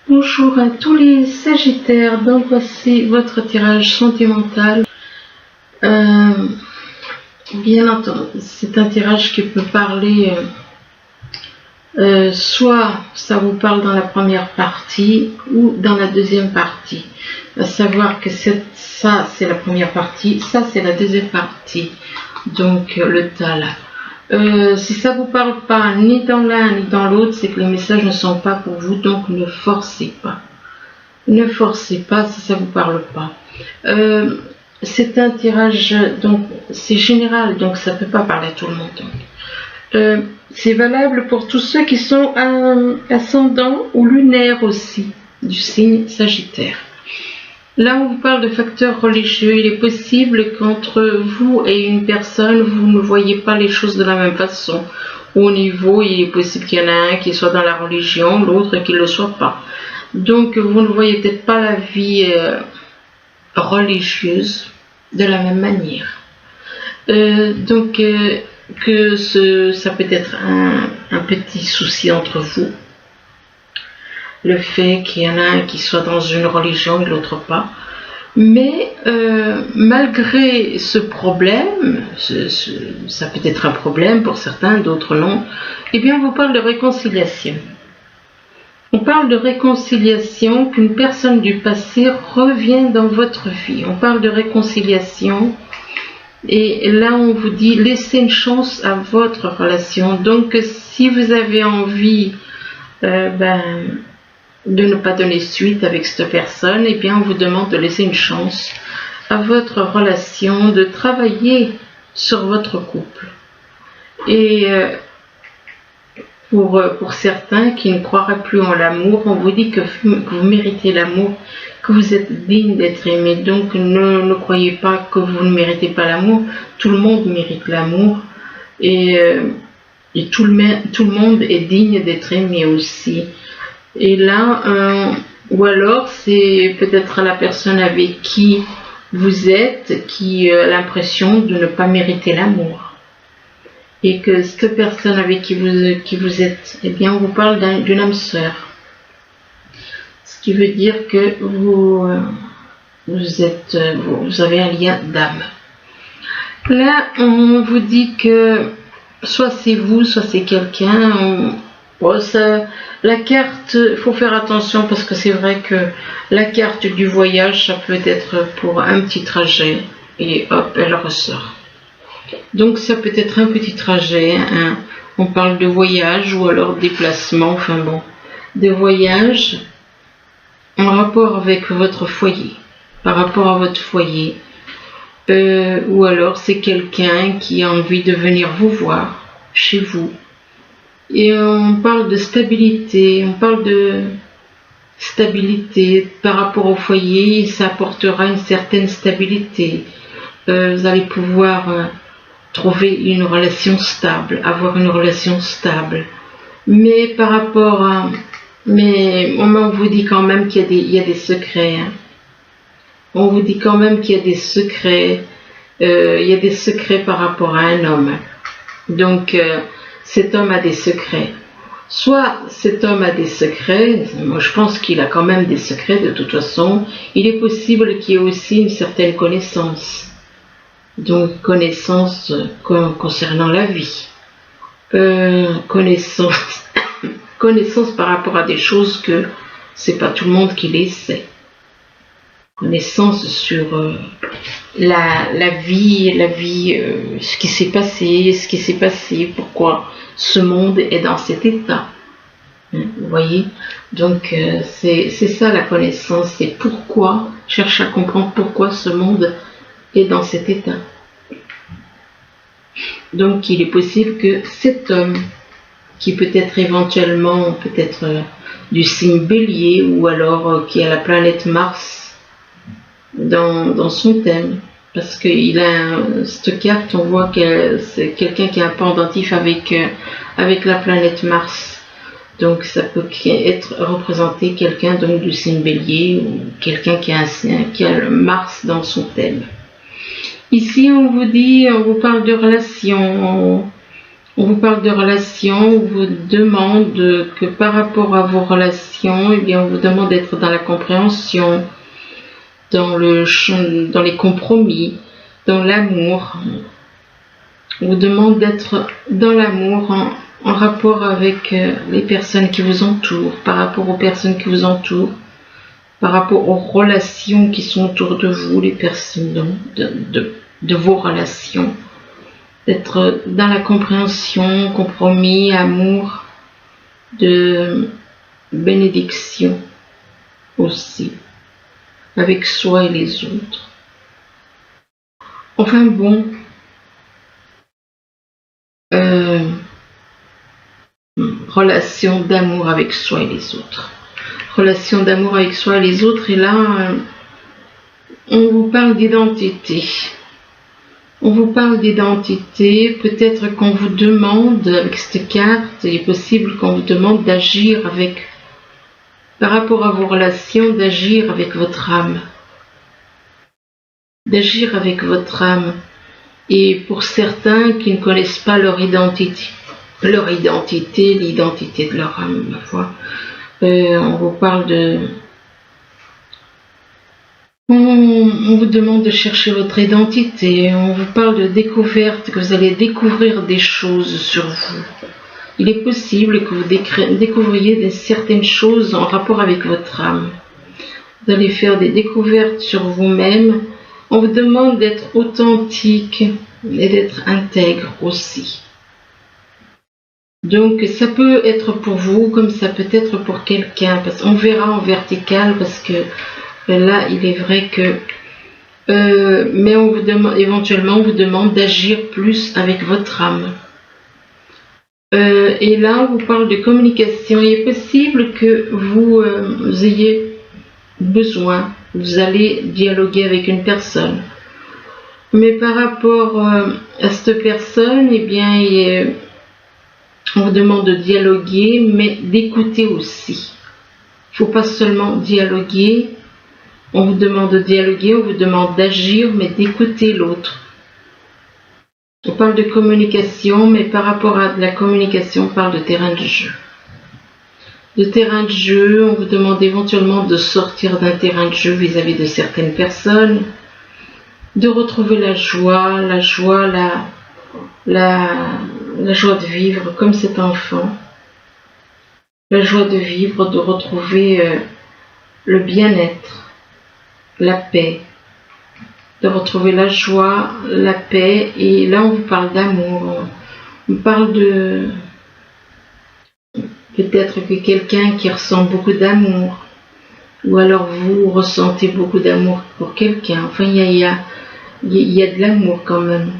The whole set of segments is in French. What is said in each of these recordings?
Bonjour à tous les Sagittaires, donc voici votre tirage sentimental. Bien entendu, c'est un tirage qui peut parler, soit ça vous parle dans la première partie ou dans la deuxième partie. À savoir que ça c'est la première partie, ça c'est la deuxième partie, donc le tal. Si ça vous parle pas ni dans l'un ni dans l'autre, c'est que les messages ne sont pas pour vous, donc ne forcez pas. Ne forcez pas si ça vous parle pas. C'est un tirage, donc c'est général, donc ça peut pas parler à tout le monde. C'est valable pour tous ceux qui sont ascendants ou lunaires aussi, du signe Sagittaire. Là, on vous parle de facteurs religieux. Il est possible qu'entre vous et une personne, vous ne voyez pas les choses de la même façon. Au niveau, il est possible qu'il y en a un qui soit dans la religion, l'autre qui ne le soit pas. Donc, vous ne voyez peut-être pas la vie religieuse de la même manière. Ça peut être un petit souci entre vous. Le fait qu'il y en a un qui soit dans une religion et l'autre pas. Mais malgré ce problème, ça peut être un problème pour certains, d'autres non, eh bien on vous parle de réconciliation. On parle de réconciliation, qu'une personne du passé revient dans votre vie. On parle de réconciliation et là on vous dit laissez une chance à votre relation. Donc si vous avez envie de ne pas donner suite avec cette personne, eh bien on vous demande de laisser une chance à votre relation, de travailler sur votre couple. Et pour certains qui ne croiraient plus en l'amour, on vous dit que vous méritez l'amour, que vous êtes digne d'être aimé. Donc ne croyez pas que vous ne méritez pas l'amour. Tout le monde mérite l'amour et tout le monde est digne d'être aimé aussi. Et là, ou alors c'est peut-être la personne avec qui vous êtes qui a l'impression de ne pas mériter l'amour. Et que cette personne avec qui vous êtes, eh bien on vous parle d'une âme sœur. Ce qui veut dire que vous avez un lien d'âme. Là, on vous dit que soit c'est vous, soit c'est quelqu'un. La carte, il faut faire attention parce que c'est vrai que la carte du voyage, ça peut être pour un petit trajet et hop, elle ressort. Donc ça peut être un petit trajet, on parle de voyage ou alors déplacement, enfin bon, de voyage en rapport avec votre foyer, par rapport à votre foyer, ou alors c'est quelqu'un qui a envie de venir vous voir chez vous. Et on parle de stabilité, par rapport au foyer, ça apportera une certaine stabilité. Vous allez pouvoir trouver une relation stable, avoir une relation stable. Mais par rapport à... on vous dit quand même qu'il y a des secrets. Hein. On vous dit quand même qu'il y a des secrets. Il y a des secrets par rapport à un homme. Donc... cet homme a des secrets. Soit cet homme a des secrets, moi je pense qu'il a quand même des secrets de toute façon. Il est possible qu'il y ait aussi une certaine connaissance. Donc connaissance concernant la vie. Connaissance par rapport à des choses que c'est pas tout le monde qui les sait. Connaissance sur la vie, ce qui s'est passé, pourquoi ce monde est dans cet état. Vous voyez? Donc c'est ça la connaissance, c'est pourquoi, cherche à comprendre pourquoi ce monde est dans cet état. Donc il est possible que cet homme, qui peut être éventuellement du signe Bélier ou alors qui a la planète Mars dans son thème, parce qu'il a cette carte, on voit que c'est quelqu'un qui a un pendentif avec la planète Mars. Donc ça peut être représenté quelqu'un donc du signe Bélier ou quelqu'un qui a le Mars dans son thème. Ici on vous parle de relation, On vous parle de relations, on vous demande que par rapport à vos relations, eh bien, on vous demande d'être dans la compréhension, dans les compromis, dans l'amour. On vous demande d'être dans l'amour en rapport avec les personnes qui vous entourent, par rapport aux personnes qui vous entourent, par rapport aux relations qui sont autour de vous, les personnes de vos relations. D'être dans la compréhension, compromis, amour, de bénédiction aussi, avec soi et les autres. Enfin bon, relation d'amour avec soi et les autres. Relation d'amour avec soi et les autres, et là, on vous parle d'identité. On vous parle d'identité, peut-être qu'on vous demande, avec cette carte, il est possible qu'on vous demande d'agir par rapport à vos relations, d'agir avec votre âme. D'agir avec votre âme. Et pour certains qui ne connaissent pas leur identité, l'identité de leur âme, ma foi, on vous parle de... On vous demande de chercher votre identité, on vous parle de découverte, que vous allez découvrir des choses sur vous. Il est possible que vous découvriez certaines choses en rapport avec votre âme. Vous allez faire des découvertes sur vous-même. On vous demande d'être authentique et d'être intègre aussi. Donc ça peut être pour vous comme ça peut être pour quelqu'un. On verra en vertical parce que là, il est vrai que, mais on vous demande, éventuellement, on vous demande d'agir plus avec votre âme. Et là, on vous parle de communication. Il est possible que vous ayez besoin, vous allez dialoguer avec une personne. Mais par rapport à cette personne, eh bien, on vous demande de dialoguer, mais d'écouter aussi. Il ne faut pas seulement dialoguer. On vous demande de dialoguer, on vous demande d'agir, mais d'écouter l'autre. On parle de communication, mais par rapport à la communication, on parle de terrain de jeu. De terrain de jeu, on vous demande éventuellement de sortir d'un terrain de jeu vis-à-vis de certaines personnes, de retrouver la joie de vivre comme cet enfant, la joie de vivre, de retrouver le bien-être. La paix, de retrouver la joie, la paix, et là on vous parle d'amour, on parle de peut-être que quelqu'un qui ressent beaucoup d'amour, ou alors vous ressentez beaucoup d'amour pour quelqu'un, enfin il y a de l'amour quand même.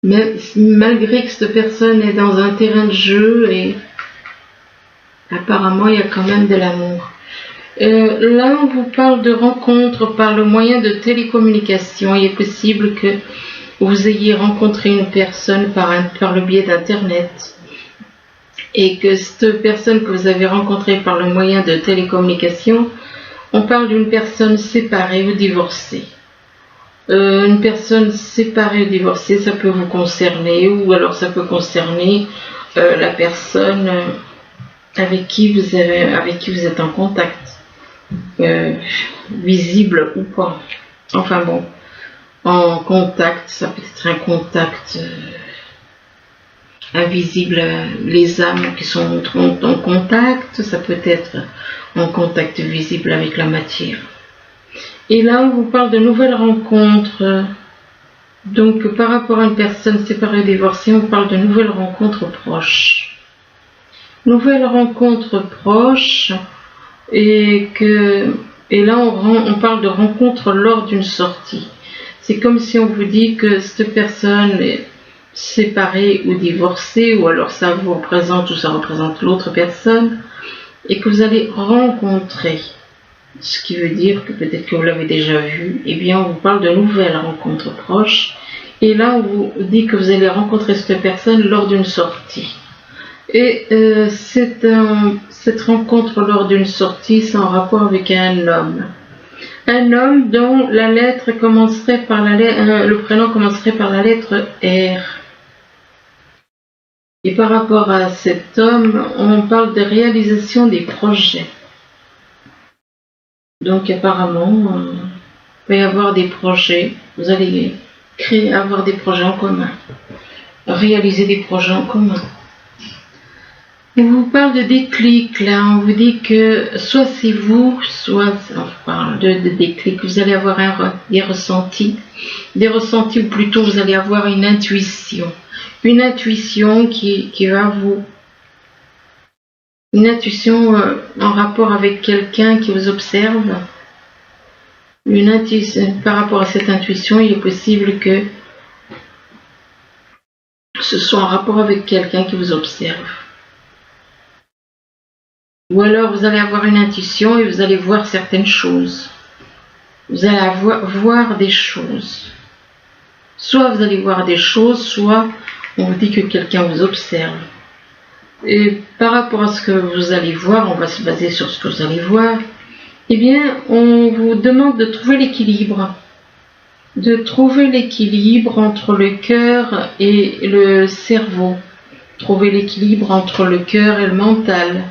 Mais malgré que cette personne est dans un terrain de jeu, et apparemment il y a quand même de l'amour. Là, on vous parle de rencontres par le moyen de télécommunication. Il est possible que vous ayez rencontré une personne par le biais d'Internet et que cette personne que vous avez rencontrée par le moyen de télécommunication, on parle d'une personne séparée ou divorcée. Une personne séparée ou divorcée, ça peut vous concerner, ou alors ça peut concerner la personne avec qui vous êtes en contact. Visible ou pas. Enfin bon, en contact, ça peut être un contact invisible, les âmes qui sont en contact, ça peut être en contact visible avec la matière. Et là, on vous parle de nouvelles rencontres. Donc, par rapport à une personne séparée ou divorcée, on parle de nouvelles rencontres proches. Nouvelles rencontres proches. Et là, on parle de rencontre lors d'une sortie. C'est comme si on vous dit que cette personne est séparée ou divorcée, ou alors ça vous représente ou ça représente l'autre personne, et que vous allez rencontrer. Ce qui veut dire que peut-être que vous l'avez déjà vu. Eh bien, on vous parle de nouvelles rencontres proches. Et là, on vous dit que vous allez rencontrer cette personne lors d'une sortie. Et cette rencontre lors d'une sortie, c'est en rapport avec un homme. Un homme dont la lettre commencerait par le prénom commencerait par la lettre R. Et par rapport à cet homme, on parle de réalisation des projets. Donc apparemment, il va y avoir des projets, vous allez avoir des projets en commun, réaliser des projets en commun. On vous parle de déclic, là, on vous dit que soit c'est vous, soit on parle de déclic, vous allez avoir des ressentis, ou plutôt vous allez avoir une intuition qui va vous... Une intuition en rapport avec quelqu'un qui vous observe. Par rapport à cette intuition, il est possible que ce soit en rapport avec quelqu'un qui vous observe. Ou alors vous allez avoir une intuition et vous allez voir certaines choses. Vous allez voir des choses. Soit vous allez voir des choses, soit on vous dit que quelqu'un vous observe. Et par rapport à ce que vous allez voir, on va se baser sur ce que vous allez voir, eh bien, on vous demande de trouver l'équilibre. De trouver l'équilibre entre le cœur et le cerveau. Trouver l'équilibre entre le cœur et le mental.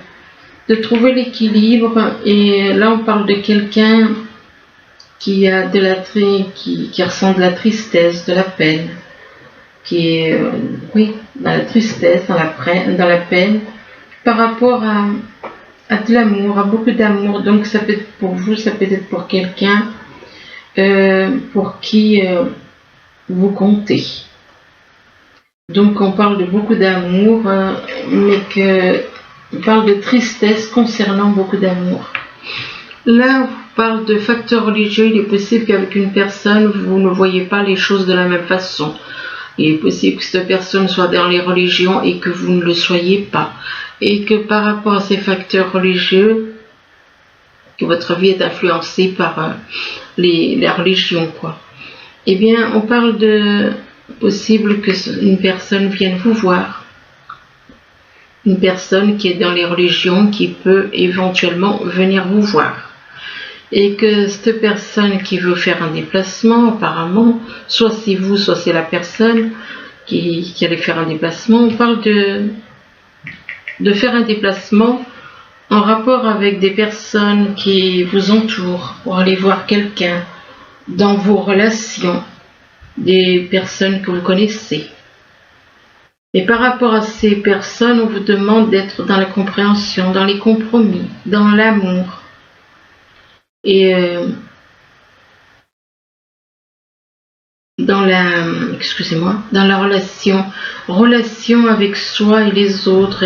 De trouver l'équilibre, et là on parle de quelqu'un qui a qui ressent de la tristesse, de la peine. Qui est, dans la tristesse, dans la peine, par rapport à de l'amour, à beaucoup d'amour. Donc ça peut être pour vous, ça peut être pour quelqu'un pour qui vous comptez. Donc on parle de beaucoup d'amour, mais on parle de tristesse concernant beaucoup d'amour. Là, on parle de facteurs religieux. Il est possible qu'avec une personne, vous ne voyez pas les choses de la même façon. Il est possible que cette personne soit dans les religions et que vous ne le soyez pas. Et que par rapport à ces facteurs religieux, que votre vie est influencée par la religion, quoi. Eh bien, on parle de possible que une personne vienne vous voir. Une personne qui est dans les religions qui peut éventuellement venir vous voir. Et que cette personne qui veut faire un déplacement, apparemment, soit c'est vous, soit c'est la personne qui allait faire un déplacement. On parle de faire un déplacement en rapport avec des personnes qui vous entourent, pour aller voir quelqu'un dans vos relations, des personnes que vous connaissez. Et par rapport à ces personnes, on vous demande d'être dans la compréhension, dans les compromis, dans l'amour. Et dans la relation avec soi et les autres,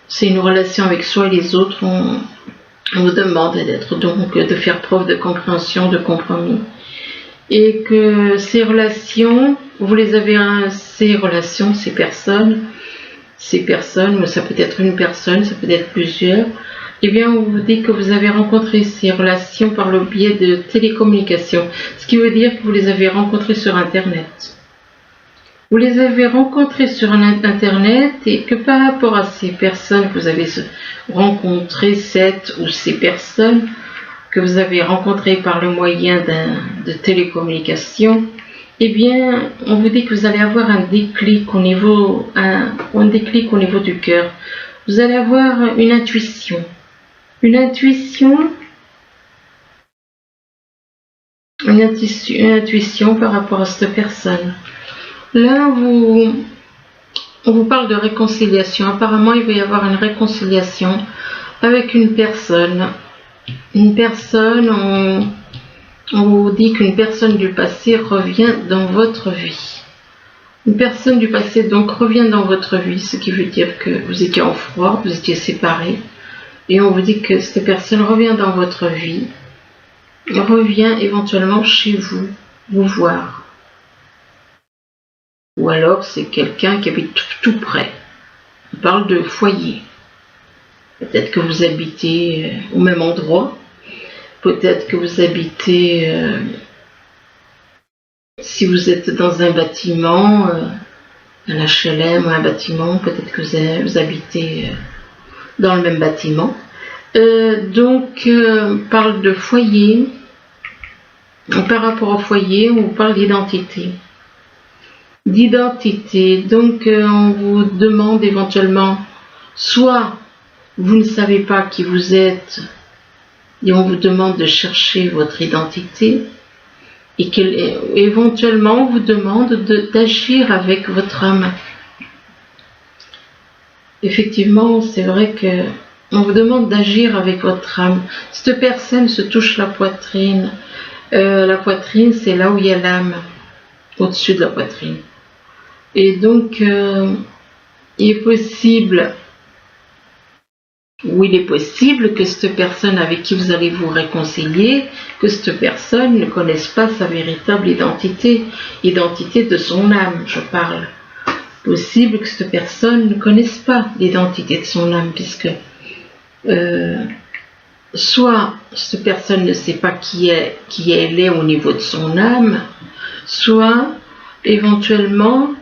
c'est une relation avec soi et les autres, on vous demande de faire preuve de compréhension, de compromis. Et que ces relations, vous les avez, ces personnes, mais ça peut être une personne, ça peut être plusieurs. Eh bien, on vous dit que vous avez rencontré ces relations par le biais de télécommunications, ce qui veut dire que vous les avez rencontrées sur Internet. Vous les avez rencontrées sur Internet et que par rapport à ces personnes que vous avez rencontrées, ces personnes que vous avez rencontrées par le moyen de télécommunications, eh bien, on vous dit que vous allez avoir un déclic au niveau du cœur. Vous allez avoir une intuition. Une intuition par rapport à cette personne. Là, on vous parle de réconciliation. Apparemment, il va y avoir une réconciliation avec une personne. On vous dit qu'une personne du passé revient dans votre vie. Une personne du passé donc revient dans votre vie, ce qui veut dire que vous étiez en froid, vous étiez séparés. Et on vous dit que cette personne revient dans votre vie, revient éventuellement chez vous, vous voir. Ou alors c'est quelqu'un qui habite tout près. On parle de foyer. Peut-être que vous habitez au même endroit. Peut-être que vous habitez, si vous êtes dans un bâtiment, un HLM ou un bâtiment, peut-être que vous habitez dans le même bâtiment. On parle de foyer. Par rapport au foyer, on parle d'identité. d'identité. Donc on vous demande éventuellement, soit vous ne savez pas qui vous êtes et on vous demande de chercher votre identité, et qu'éventuellement on vous demande d'agir avec votre âme. Effectivement, c'est vrai que on vous demande d'agir avec votre âme. Cette personne se touche la poitrine. La poitrine, c'est là où il y a l'âme, au-dessus de la poitrine. Et donc, il est possible que cette personne avec qui vous allez vous réconcilier, que cette personne ne connaisse pas sa véritable identité de son âme, je parle. Possible que cette personne ne connaisse pas l'identité de son âme, puisque soit cette personne ne sait pas qui elle est au niveau de son âme, soit éventuellement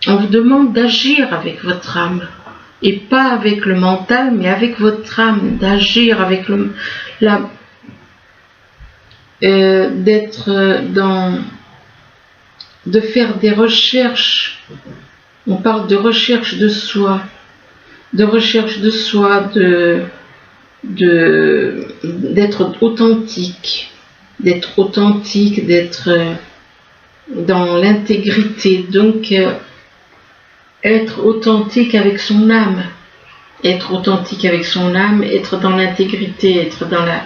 on vous demande d'agir avec votre âme, et pas avec le mental, mais avec votre âme, d'agir avec de faire des recherches. On parle de recherche de soi, d'être authentique, d'être dans l'intégrité. Donc, être authentique avec son âme, être dans l'intégrité, être dans la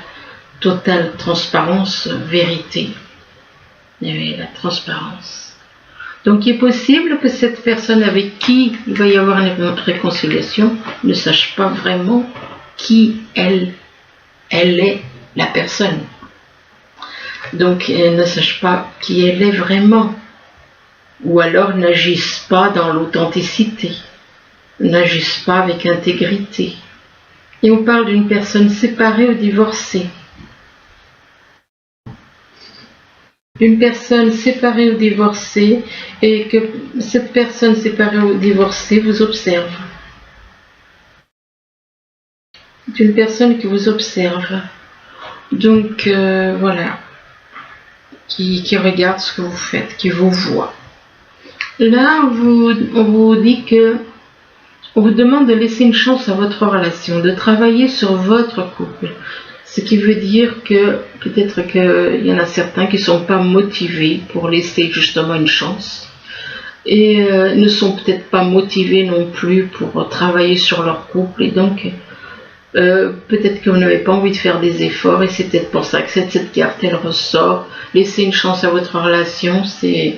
totale transparence, vérité. Et la transparence. Donc il est possible que cette personne avec qui il va y avoir une réconciliation ne sache pas vraiment qui elle est, la personne. Donc elle ne sache pas qui elle est vraiment. Ou alors n'agissent pas dans l'authenticité, n'agissent pas avec intégrité. Et on parle d'une personne séparée ou divorcée. Une personne séparée ou divorcée, et que cette personne séparée ou divorcée vous observe. C'est une personne qui vous observe. Donc voilà, qui regarde ce que vous faites, qui vous voit. Là, on vous dit que on vous demande de laisser une chance à votre relation, de travailler sur votre couple. Ce qui veut dire que peut-être qu'il y en a certains qui ne sont pas motivés pour laisser justement une chance et ne sont peut-être pas motivés non plus pour travailler sur leur couple, et donc peut-être que vous n'avez pas envie de faire des efforts, et c'est peut-être pour ça que cette carte elle ressort. Laissez une chance à votre relation, si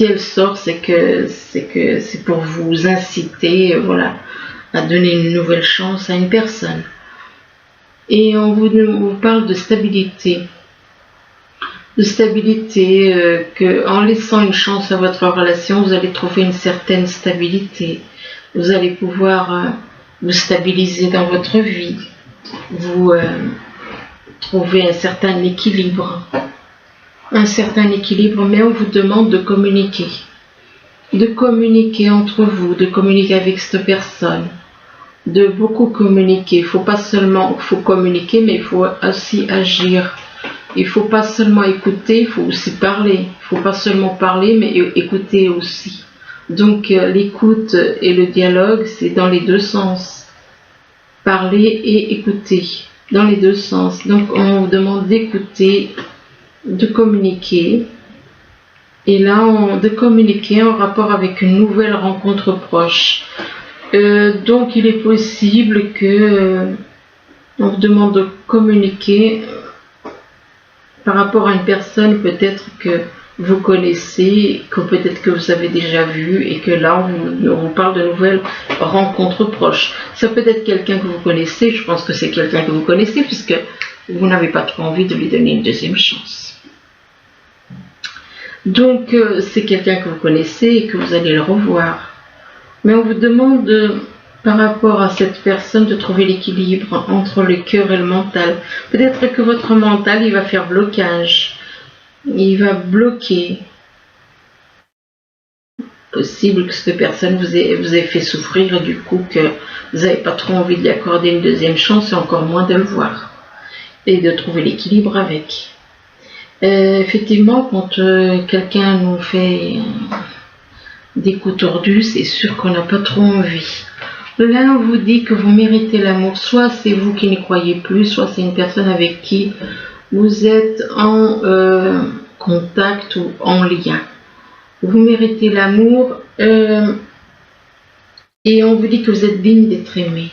elle sort, c'est que c'est pour vous inciter, voilà, à donner une nouvelle chance à une personne. Et on vous parle de stabilité. Que en laissant une chance à votre relation, vous allez trouver une certaine stabilité. Vous allez pouvoir vous stabiliser dans votre vie. Vous trouver un certain équilibre. Mais on vous demande de communiquer. De communiquer entre vous, de communiquer avec cette personne. De beaucoup communiquer. Il faut communiquer, mais il faut aussi agir. Il ne faut pas seulement écouter, il faut aussi parler. Il ne faut pas seulement parler, mais écouter aussi. Donc l'écoute et le dialogue, c'est dans les deux sens. Parler et écouter, dans les deux sens. Donc on vous demande d'écouter, de communiquer. Et là, de communiquer en rapport avec une nouvelle rencontre proche. Donc il est possible que on vous demande de communiquer par rapport à une personne peut-être que vous connaissez, que peut-être que vous avez déjà vu, et que là on vous parle de nouvelles rencontres proches. Ça peut être quelqu'un que vous connaissez, je pense que c'est quelqu'un que vous connaissez, puisque vous n'avez pas trop envie de lui donner une deuxième chance. Donc c'est quelqu'un que vous connaissez et que vous allez le revoir. Mais on vous demande, par rapport à cette personne, de trouver l'équilibre entre le cœur et le mental. Peut-être que votre mental, il va faire blocage. Il va bloquer. Possible que cette personne vous ait fait souffrir, et du coup que vous n'avez pas trop envie de lui accorder une deuxième chance, et encore moins de le voir. Et de trouver l'équilibre avec. Effectivement, quand quelqu'un nous fait des coups tordus, c'est sûr qu'on n'a pas trop envie. Là, on vous dit que vous méritez l'amour. Soit c'est vous qui n'y croyez plus, soit c'est une personne avec qui vous êtes en contact ou en lien. Vous méritez l'amour et on vous dit que vous êtes digne d'être aimé.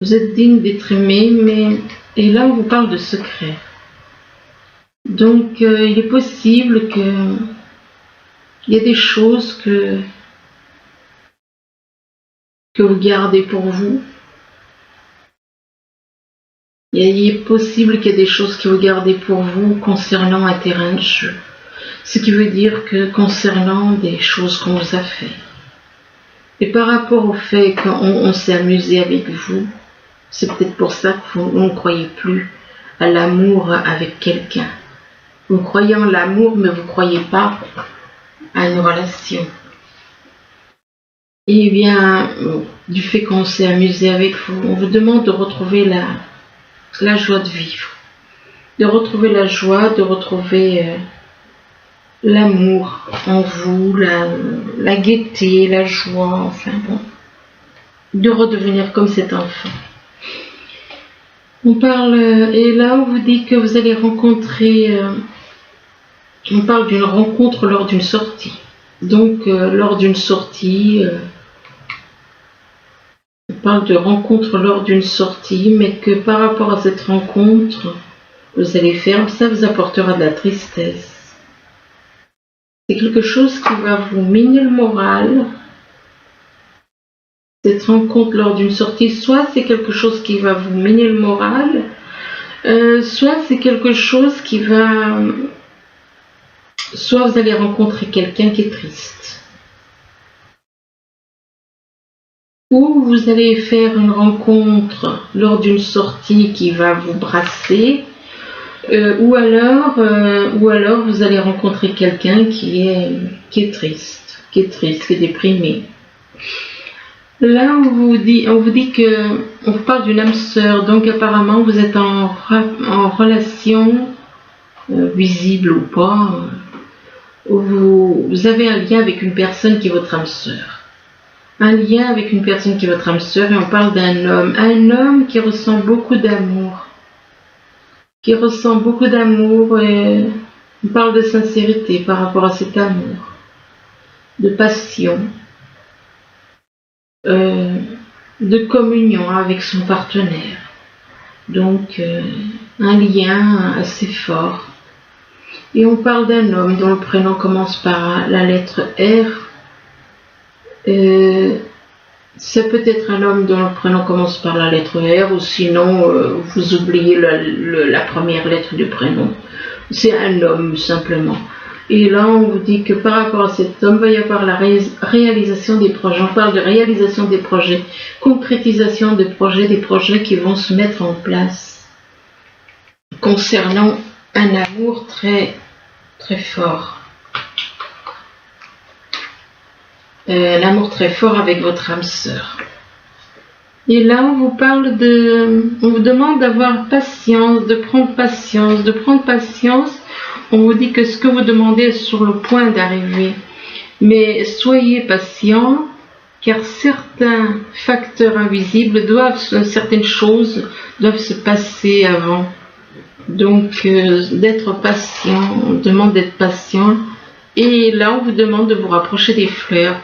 Vous êtes digne d'être aimé, mais... Et là, on vous parle de secret. Donc, il est possible que... Il y a des choses que vous gardez pour vous. Il est possible qu'il y ait des choses que vous gardez pour vous concernant un terrain de jeu. Ce qui veut dire que concernant des choses qu'on vous a fait. Et par rapport au fait qu'on s'est amusé avec vous, c'est peut-être pour ça que vous ne croyez plus à l'amour avec quelqu'un. Vous croyez en l'amour, mais vous ne croyez pas à une relation. Et bien, du fait qu'on s'est amusé avec vous, on vous demande de retrouver la joie de vivre. De retrouver la joie, de retrouver l'amour en vous, la gaieté, la joie, enfin bon. De redevenir comme cet enfant. On parle, et là on vous dit que vous allez rencontrer, on parle d'une rencontre lors d'une sortie. Donc lors d'une sortie, on parle de rencontre lors d'une sortie, mais que par rapport à cette rencontre, vous allez faire, ça vous apportera de la tristesse. C'est quelque chose qui va vous miner le moral. Cette rencontre lors d'une sortie, soit c'est quelque chose qui va vous miner le moral, soit c'est quelque chose qui va... Soit vous allez rencontrer quelqu'un qui est triste. Ou vous allez faire une rencontre lors d'une sortie qui va vous brasser, ou alors vous allez rencontrer quelqu'un qui est triste, qui est déprimé. Là, on vous dit que on vous parle d'une âme sœur, donc apparemment vous êtes en relation, visible ou pas, vous avez un lien avec une personne qui est votre âme sœur. Un lien avec une personne qui est votre âme sœur, et on parle d'un homme qui ressent beaucoup d'amour. Et on parle de sincérité par rapport à cet amour, de passion. De communion avec son partenaire. Donc un lien assez fort. Et on parle d'un homme dont le prénom commence par la lettre R. Ça peut être un homme dont le prénom commence par la lettre R, ou sinon vous oubliez la première lettre du prénom. C'est un homme simplement. Et là, on vous dit que par rapport à cet homme, il va y avoir la réalisation des projets. On parle de réalisation des projets, concrétisation des projets qui vont se mettre en place concernant un amour très, très fort. L'amour très fort avec votre âme sœur. Et là, on vous demande d'avoir patience, de prendre patience. On vous dit que ce que vous demandez est sur le point d'arriver. Mais soyez patient, car certains facteurs invisibles certaines choses doivent se passer avant. Donc, d'être patient, on demande d'être patient. Et là, on vous demande de vous rapprocher des fleurs.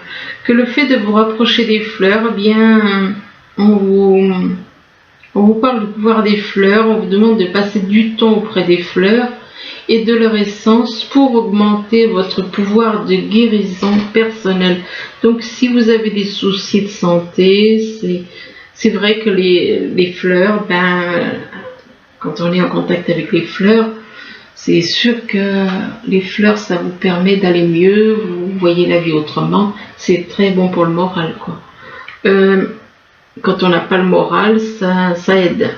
Que le fait de vous rapprocher des fleurs, eh bien, on vous parle du pouvoir des fleurs, on vous demande de passer du temps auprès des fleurs et de leur essence pour augmenter votre pouvoir de guérison personnelle. Donc si vous avez des soucis de santé, c'est vrai que les fleurs, quand on est en contact avec les fleurs, c'est sûr que les fleurs, ça vous permet d'aller mieux, vous voyez la vie autrement, c'est très bon pour le moral, quoi. Quand on n'a pas le moral, ça aide.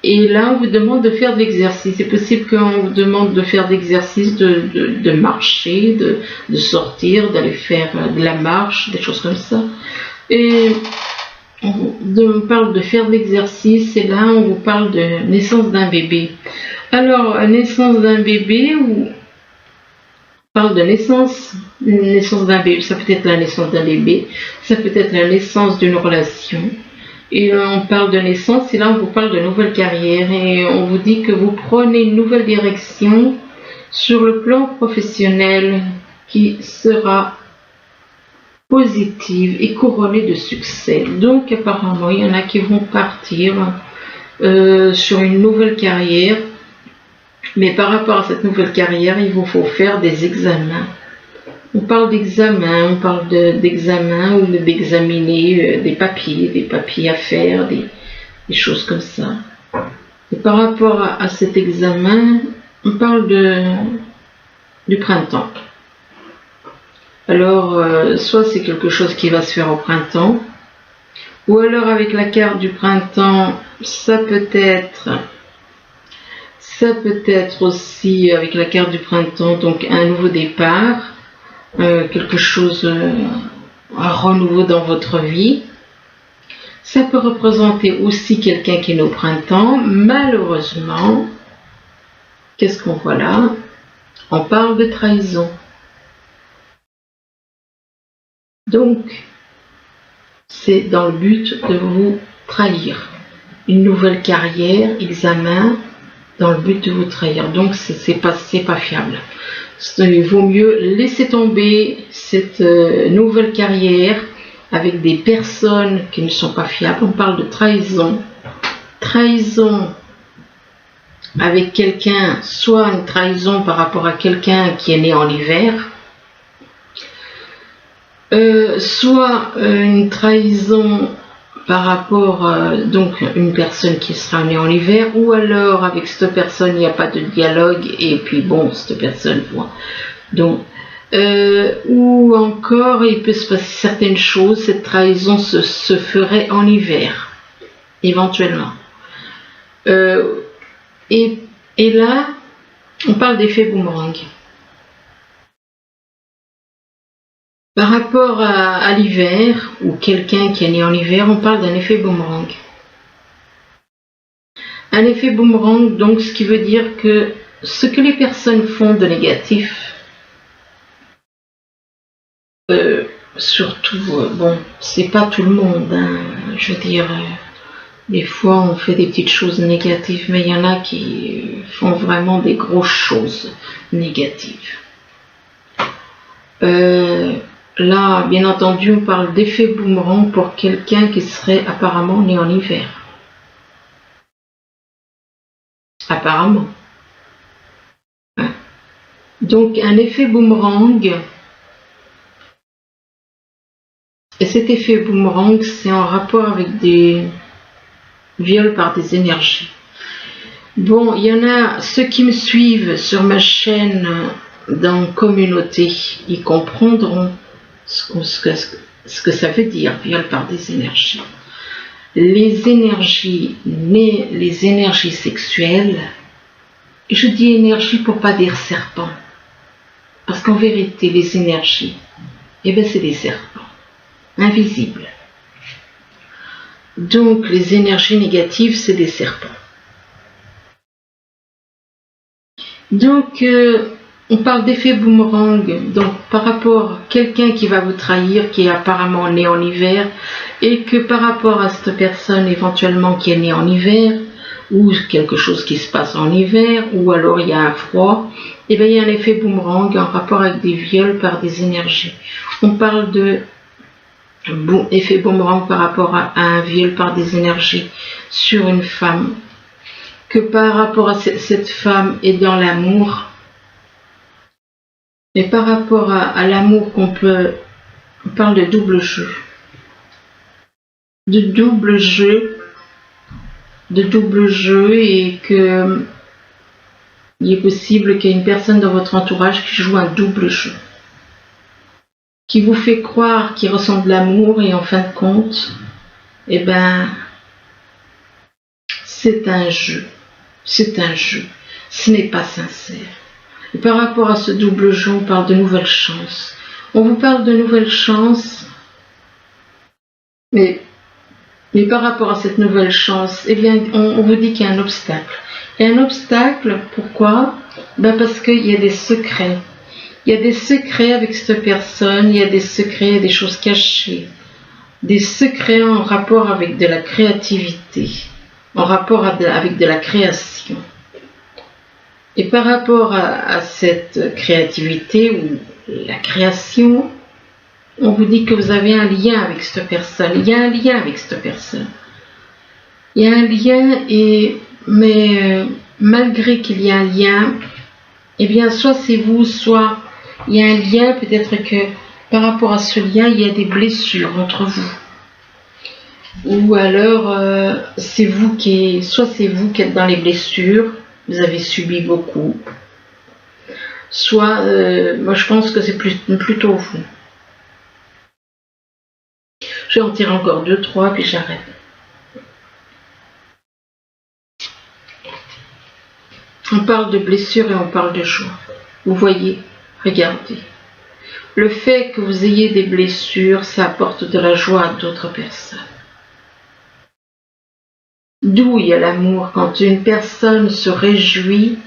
Et là, on vous demande de faire de l'exercice. C'est possible qu'on vous demande de faire de l'exercice, de marcher, de sortir, d'aller faire de la marche, des choses comme ça. Et on parle de faire de l'exercice, et là, on vous parle de naissance d'un bébé. Alors, naissance d'un bébé, parle de naissance d'un bébé, ça peut être la naissance d'un bébé, ça peut être la naissance d'une relation. Et on parle de naissance, et là on vous parle de nouvelle carrière, et on vous dit que vous prenez une nouvelle direction sur le plan professionnel qui sera positive et couronnée de succès. Donc apparemment, il y en a qui vont partir sur une nouvelle carrière, mais par rapport à cette nouvelle carrière, il vous faut faire des examens. On parle d'examen, on parle d'examen ou d'examiner des papiers à faire, des choses comme ça. Et par rapport à cet examen, on parle du printemps. Alors, soit c'est quelque chose qui va se faire au printemps, ou alors avec la carte du printemps, ça peut être aussi avec la carte du printemps, donc un nouveau départ, quelque chose, un renouveau dans votre vie. Ça peut représenter aussi quelqu'un qui est né au printemps. Malheureusement, qu'est-ce qu'on voit là? On parle de trahison. Donc, c'est dans le but de vous trahir. Une nouvelle carrière, examen, dans le but de vous trahir. Donc, c'est pas fiable. Il vaut mieux laisser tomber cette nouvelle carrière avec des personnes qui ne sont pas fiables. On parle de trahison. Trahison avec quelqu'un, soit une trahison par rapport à quelqu'un qui est né en hiver, soit une trahison par rapport donc une personne qui sera née en hiver, ou alors avec cette personne il n'y a pas de dialogue et puis bon, cette personne voit. Donc ou encore il peut se passer certaines choses, cette trahison se ferait en hiver éventuellement, et là on parle d'effet boomerang. Par rapport à l'hiver, ou quelqu'un qui est né en hiver, on parle d'un effet boomerang. Un effet boomerang, donc, ce qui veut dire que ce que les personnes font de négatif, surtout, bon, c'est pas tout le monde, hein, je veux dire, des fois on fait des petites choses négatives, mais il y en a qui font vraiment des grosses choses négatives. Là, bien entendu, on parle d'effet boomerang pour quelqu'un qui serait apparemment né en hiver. Apparemment. Donc, un effet boomerang. Et cet effet boomerang, c'est en rapport avec des viols par des énergies. Bon, il y en a, ceux qui me suivent sur ma chaîne dans communauté, ils comprendront ce que ça veut dire, viol par des énergies. Les énergies sexuelles, je dis énergie pour pas dire serpent, parce qu'en vérité, les énergies, c'est des serpents, invisibles. Donc, les énergies négatives, c'est des serpents. Donc, on parle d'effet boomerang, donc par rapport à quelqu'un qui va vous trahir, qui est apparemment né en hiver, et que par rapport à cette personne éventuellement qui est née en hiver, ou quelque chose qui se passe en hiver, ou alors il y a un froid, et bien il y a un effet boomerang en rapport avec des viols par des énergies. On parle de effet boomerang par rapport à un viol par des énergies sur une femme, que par rapport à cette femme est dans l'amour. Et par rapport à l'amour on parle de double jeu. De double jeu, et que il est possible qu'il y ait une personne dans votre entourage qui joue un double jeu. Qui vous fait croire qu'il ressent de l'amour et en fin de compte, c'est un jeu. C'est un jeu. Ce n'est pas sincère. Et par rapport à ce double jeu, on parle de nouvelles chances. On vous parle de nouvelles chances, mais par rapport à cette nouvelle chance, on vous dit qu'il y a un obstacle. Et un obstacle, pourquoi? Parce qu'il y a des secrets. Il Il y a des secrets avec cette personne, il y a des secrets, des choses cachées, des secrets en rapport avec de la créativité, en rapport avec de la création. Et par rapport à cette créativité ou la création, on vous dit que vous avez un lien avec cette personne. Il y a un lien avec cette personne. Il y a un lien, mais malgré qu'il y a un lien, eh bien, soit c'est vous, soit il y a un lien, peut-être que par rapport à ce lien, il y a des blessures entre vous. Ou alors, c'est vous soit c'est vous qui êtes dans les blessures, vous avez subi beaucoup. Soit, moi je pense que c'est plutôt vous. Je vais en tirer encore 2, 3, puis j'arrête. On parle de blessures et on parle de joie. Vous voyez, regardez. Le fait que vous ayez des blessures, ça apporte de la joie à d'autres personnes. D'où il y a l'amour quand une personne se réjouit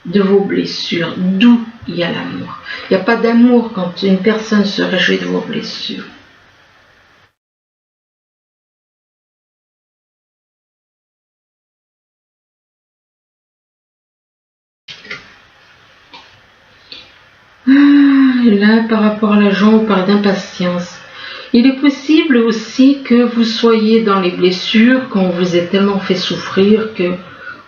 de vos blessures. D'où il y a l'amour. Il n'y a pas d'amour quand une personne se réjouit de vos blessures. Là, par rapport à la joie, on parle d'impatience. Il est possible aussi que vous soyez dans les blessures, qu'on vous ait tellement fait souffrir que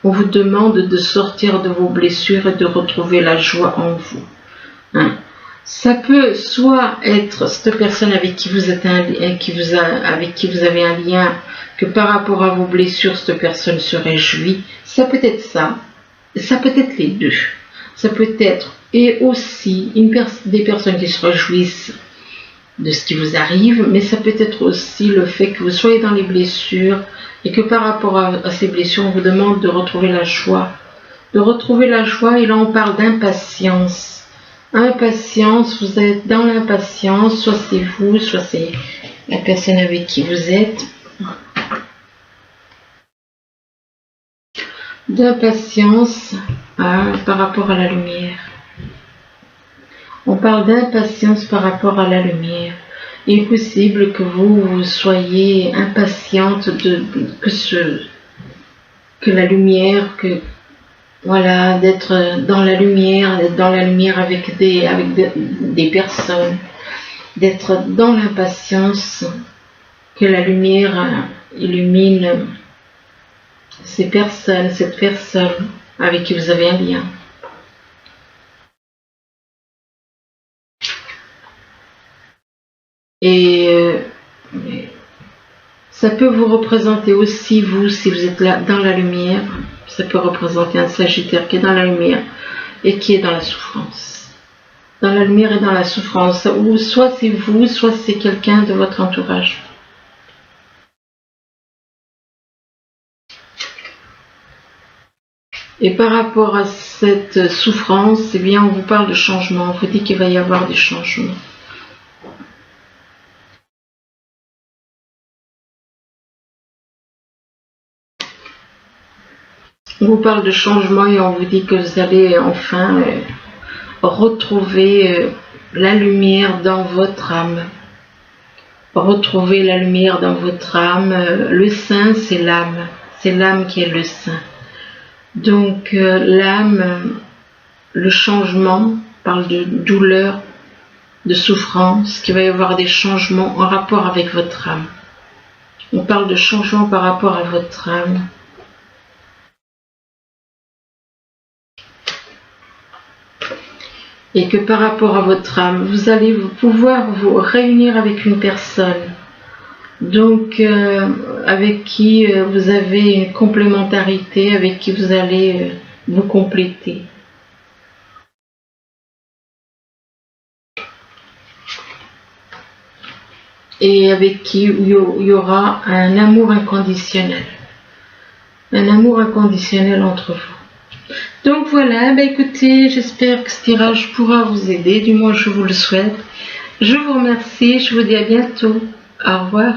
on vous demande de sortir de vos blessures et de retrouver la joie en vous. Hein? Ça peut soit être cette personne avec qui vous êtes avec qui vous avez un lien, que par rapport à vos blessures, cette personne se réjouit. Ça peut être ça. Ça peut être les deux. Ça peut être et aussi des personnes qui se réjouissent de ce qui vous arrive, mais ça peut être aussi le fait que vous soyez dans les blessures et que par rapport à ces blessures, on vous demande de retrouver la joie. De retrouver la joie, et là on parle d'impatience. Impatience, vous êtes dans l'impatience, soit c'est vous, soit c'est la personne avec qui vous êtes. D'impatience par rapport à la lumière. On parle d'impatience par rapport à la lumière. Il est possible que vous soyez impatiente que la lumière, voilà, d'être dans la lumière, avec des personnes, d'être dans l'impatience, que la lumière illumine cette personne avec qui vous avez un lien. Et ça peut vous représenter aussi, vous, si vous êtes là dans la lumière, ça peut représenter un Sagittaire qui est dans la lumière et qui est dans la souffrance. Dans la lumière et dans la souffrance. Ou soit c'est vous, soit c'est quelqu'un de votre entourage. Et par rapport à cette souffrance, eh bien, on vous parle de changement. On vous dit qu'il va y avoir des changements. On vous parle de changement et on vous dit que vous allez enfin retrouver la lumière dans votre âme. Retrouver la lumière dans votre âme. Le saint, c'est l'âme. C'est l'âme qui est le saint. Donc l'âme, le changement, parle de douleur, de souffrance, qu'il va y avoir des changements en rapport avec votre âme. On parle de changement par rapport à votre âme. Et que par rapport à votre âme, vous allez pouvoir vous réunir avec une personne, donc avec qui vous avez une complémentarité, avec qui vous allez vous compléter. Et avec qui il y aura un amour inconditionnel. Un amour inconditionnel entre vous. Donc voilà, écoutez, j'espère que ce tirage pourra vous aider, du moins je vous le souhaite. Je vous remercie, je vous dis à bientôt. Au revoir.